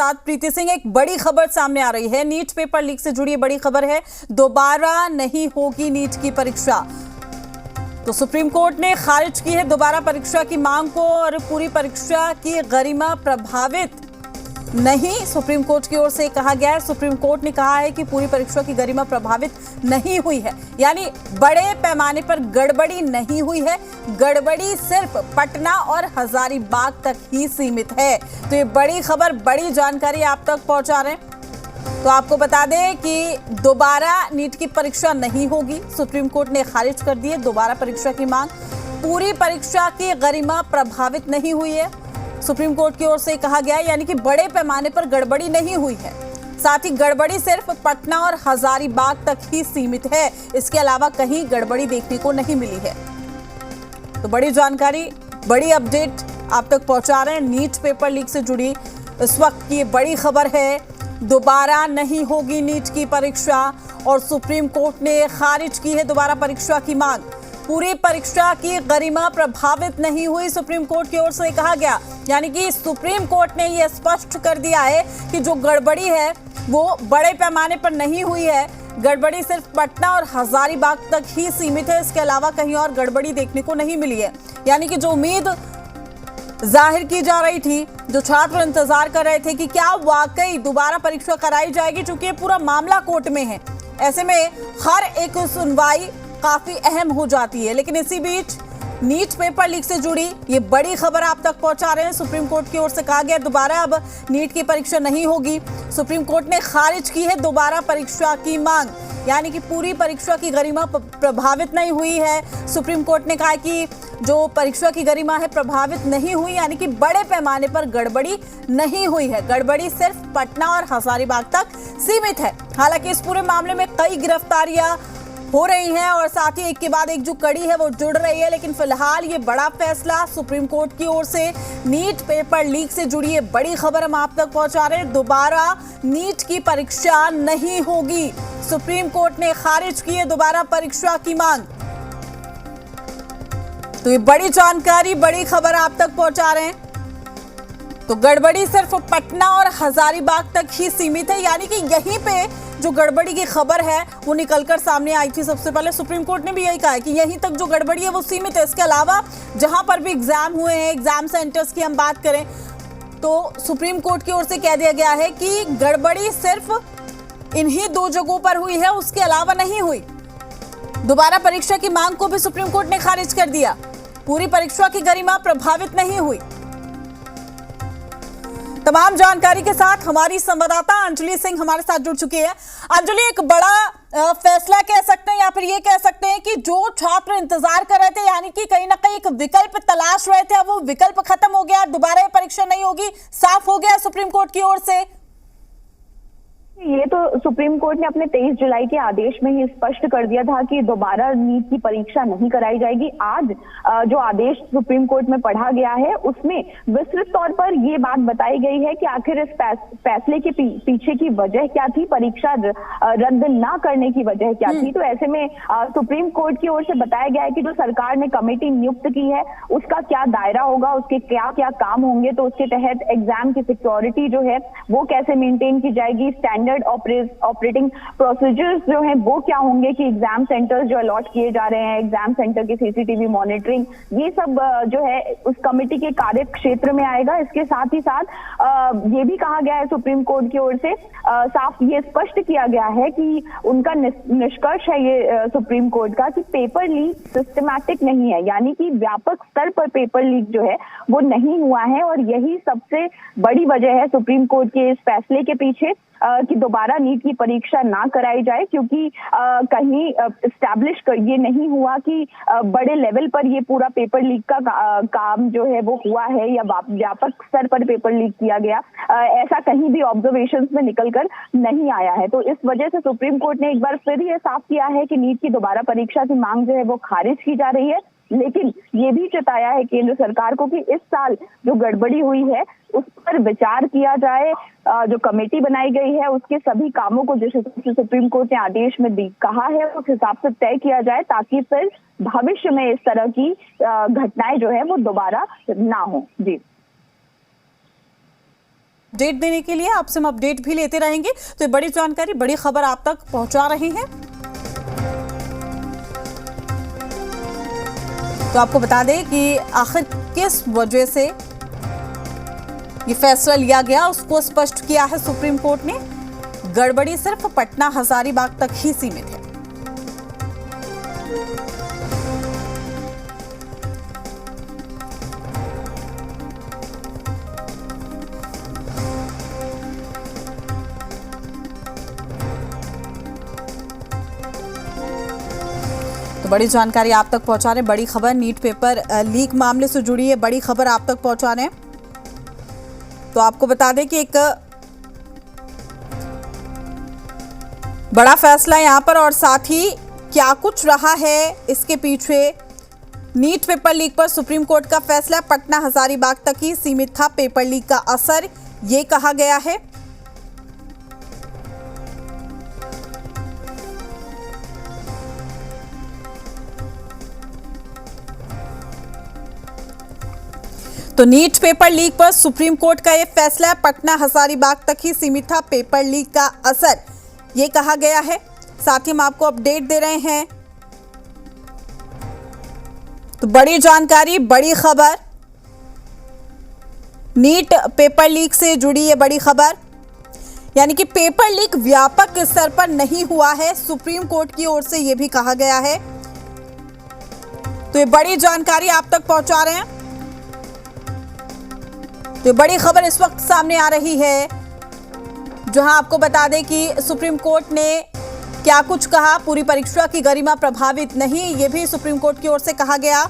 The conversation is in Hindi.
साथ प्रीति सिंह, एक बड़ी खबर सामने आ रही है। नीट पेपर लीक से जुड़ी बड़ी खबर है। दोबारा नहीं होगी नीट की परीक्षा। तो सुप्रीम कोर्ट ने खारिज की है दोबारा परीक्षा की मांग को और पूरी परीक्षा की गरिमा प्रभावित नहीं, सुप्रीम कोर्ट की ओर से कहा गया है। सुप्रीम कोर्ट ने कहा है कि पूरी परीक्षा की गरिमा प्रभावित नहीं हुई है, यानी बड़े पैमाने पर गड़बड़ी नहीं हुई है। गड़बड़ी सिर्फ पटना और हजारीबाग तक ही सीमित है। तो ये बड़ी खबर, बड़ी जानकारी आप तक पहुंचा रहे हैं। तो आपको बता दें कि दोबारा नीट की परीक्षा नहीं होगी। सुप्रीम कोर्ट ने खारिज कर दी है दोबारा परीक्षा की मांग। पूरी परीक्षा की गरिमा प्रभावित नहीं हुई है, सुप्रीम कोर्ट की ओर से कहा गया है, यानी कि बड़े पैमाने पर गड़बड़ी नहीं हुई है। साथ ही गड़बड़ी सिर्फ पटना और हजारीबाग तक ही सीमित है, इसके अलावा कहीं गड़बड़ी देखने को नहीं मिली है। तो बड़ी जानकारी, बड़ी अपडेट आप तक पहुंचा रहे हैं। नीट पेपर लीक से जुड़ी इस वक्त की बड़ी खबर है। दोबारा नहीं होगी नीट की परीक्षा और सुप्रीम कोर्ट ने खारिज की है दोबारा परीक्षा की मांग। पूरी परीक्षा की गरिमा प्रभावित नहीं हुई, सुप्रीम कोर्ट की ओर से कहा गया। यानी कि सुप्रीम कोर्ट ने यह स्पष्ट कर दिया है कि जो गड़बड़ी है वो बड़े पैमाने पर नहीं हुई है। गड़बड़ी सिर्फ पटना और हजारीबाग तक ही सीमित है, इसके अलावा कहीं और गड़बड़ी देखने को नहीं मिली है। यानी कि जो उम्मीद जाहिर की जा रही थी, जो छात्र इंतजार कर रहे थे कि क्या वाकई दोबारा परीक्षा कराई जाएगी, चूंकि ये पूरा मामला कोर्ट में है, ऐसे में हर एक सुनवाई काफी अहम हो जाती है। लेकिन इसी बीच नीट पेपर लीक से जुड़ी ये बड़ी खबर आप तक पहुंचा रहे हैं। सुप्रीम कोर्ट की ओर से कहा गया दोबारा अब नीट की परीक्षा नहीं होगी। सुप्रीम कोर्ट ने खारिज की है दोबारा परीक्षा की मांग, यानी कि पूरी परीक्षा की गरिमा प्रभावित नहीं हुई है। सुप्रीम कोर्ट ने कहा कि जो परीक्षा की गरिमा है प्रभावित नहीं हुई, यानी कि बड़े पैमाने पर गड़बड़ी नहीं हुई है। गड़बड़ी सिर्फ पटना और हजारीबाग तक सीमित है। हालांकि इस पूरे मामले में कई गिरफ्तारियां हो रही हैं और साथ ही एक के बाद एक जो कड़ी है वो जुड़ रही है। लेकिन फिलहाल ये बड़ा फैसला सुप्रीम कोर्ट की ओर से नीट पेपर लीक से जुड़ी ये बड़ी खबर हम आप तक पहुंचा रहे हैं। दोबारा नीट की परीक्षा नहीं होगी, सुप्रीम कोर्ट ने खारिज की है दोबारा परीक्षा की मांग। तो ये बड़ी जानकारी, बड़ी खबर आप तक पहुंचा रहे हैं। तो गड़बड़ी सिर्फ पटना और हजारीबाग तक ही सीमित है, यानी कि यहीं पे जो गड़बड़ी की खबर है वो निकलकर सामने आई थी। सबसे पहले सुप्रीम कोर्ट ने भी यही कहा है कि यहीं तक जो गड़बड़ी है वो सीमित है। इसके अलावा जहां पर भी एग्जाम हुए हैं, एग्जाम सेंटर्स की हम बात करें तो सुप्रीम कोर्ट की ओर से कह दिया गया है कि गड़बड़ी सिर्फ इन्हीं दो जगहों पर हुई है, उसके अलावा नहीं हुई। दोबारा परीक्षा की मांग को भी सुप्रीम कोर्ट ने खारिज कर दिया। पूरी परीक्षा की गरिमा प्रभावित नहीं हुई। तमाम जानकारी के साथ हमारी संवाददाता अंजलि सिंह हमारे साथ जुड़ चुकी है। अंजलि, एक बड़ा फैसला कह सकते हैं या फिर ये कह सकते हैं कि जो छात्र इंतजार कर रहे थे, यानी कि कहीं ना कहीं एक विकल्प तलाश रहे थे, अब वो विकल्प खत्म हो गया, दोबारा परीक्षा नहीं होगी, साफ हो गया सुप्रीम कोर्ट की ओर से। ये तो सुप्रीम कोर्ट ने अपने 23 जुलाई के आदेश में ही स्पष्ट कर दिया था कि दोबारा नीट की परीक्षा नहीं कराई जाएगी। आज जो आदेश सुप्रीम कोर्ट में पढ़ा गया है उसमें विस्तृत तौर पर ये बात बताई गई है कि आखिर इस फैसले के पीछे की वजह क्या थी, परीक्षा रद्द ना करने की वजह क्या थी। तो ऐसे में सुप्रीम कोर्ट की ओर से बताया गया है कि जो सरकार ने कमेटी नियुक्त की है उसका क्या दायरा होगा, उसके क्या क्या काम होंगे। तो उसके तहत एग्जाम की सिक्योरिटी जो है वो कैसे मेंटेन की जाएगी, स्टैंडर्ड ऑपरेटिंग प्रोसीजर्स जो हैं वो क्या होंगे, कि एग्जाम सेंटर्स जो अलॉट किए जा रहे हैं, एग्जाम सेंटर की सीसीटीवी मॉनिटरिंग, ये सब जो है उस कमेटी के कार्य क्षेत्र में आएगा। इसके साथ ही साथ ये भी कहा गया है सुप्रीम कोर्ट की ओर से, साफ ये स्पष्ट किया गया है कि उनका निष्कर्ष है ये सुप्रीम कोर्ट का कि पेपर लीक सिस्टमैटिक नहीं है, यानी कि व्यापक स्तर पर पेपर लीक जो है वो नहीं हुआ है। और यही सबसे बड़ी वजह है सुप्रीम कोर्ट के इस फैसले के पीछे कि दोबारा नीट की परीक्षा ना कराई जाए, क्योंकि कहीं स्टैब्लिश ये नहीं हुआ कि बड़े लेवल पर ये पूरा पेपर लीक का काम जो है वो हुआ है या व्यापक स्तर पर पेपर लीक किया गया, ऐसा कहीं भी ऑब्जर्वेशंस में निकलकर नहीं आया है। तो इस वजह से सुप्रीम कोर्ट ने एक बार फिर ये साफ किया है कि नीट की दोबारा परीक्षा की मांग जो है वो खारिज की जा रही है। लेकिन ये भी जताया है केंद्र सरकार को कि इस साल जो गड़बड़ी हुई है उस पर विचार किया जाए। जो कमेटी बनाई गई है उसके सभी कामों को जिस सुप्रीम कोर्ट ने आदेश में कहा है उस हिसाब से तय किया जाए, ताकि फिर भविष्य में इस तरह की घटनाएं जो है वो दोबारा ना हो। जी अपडेट देने के लिए। आपसे हम अपडेट भी लेते रहेंगे। तो ये बड़ी जानकारी, बड़ी खबर आप तक पहुंचा रहे हैं। तो आपको बता दें कि आखिर किस वजह से ये फैसला लिया गया, उसको स्पष्ट किया है सुप्रीम कोर्ट ने। गड़बड़ी सिर्फ पटना हजारीबाग तक ही सीमित है। तो बड़ी जानकारी आप तक पहुंचा रहे, बड़ी खबर नीट पेपर लीक मामले से जुड़ी है, बड़ी खबर आप तक पहुंचा रहे हैं। तो आपको बता दें कि एक बड़ा फैसला यहां पर, और साथ ही क्या कुछ रहा है इसके पीछे। नीट पेपर लीक पर सुप्रीम कोर्ट का फैसला, पटना हजारीबाग तक ही सीमित था पेपर लीक का असर, ये कहा गया है। तो नीट पेपर लीक पर सुप्रीम कोर्ट का यह फैसला, पटना हजारीबाग तक ही सीमित था पेपर लीक का असर, ये कहा गया है। साथ ही हम आपको अपडेट दे रहे हैं। तो बड़ी जानकारी, बड़ी खबर, नीट पेपर लीक से जुड़ी है बड़ी खबर, यानी कि पेपर लीक व्यापक स्तर पर नहीं हुआ है, सुप्रीम कोर्ट की ओर से यह भी कहा गया है। तो ये बड़ी जानकारी आप तक पहुंचा रहे हैं। तो बड़ी खबर इस वक्त सामने आ रही है, जहां आपको बता दें कि सुप्रीम कोर्ट ने क्या कुछ कहा। पूरी परीक्षा की गरिमा प्रभावित नहीं, ये भी सुप्रीम कोर्ट की ओर से कहा गया।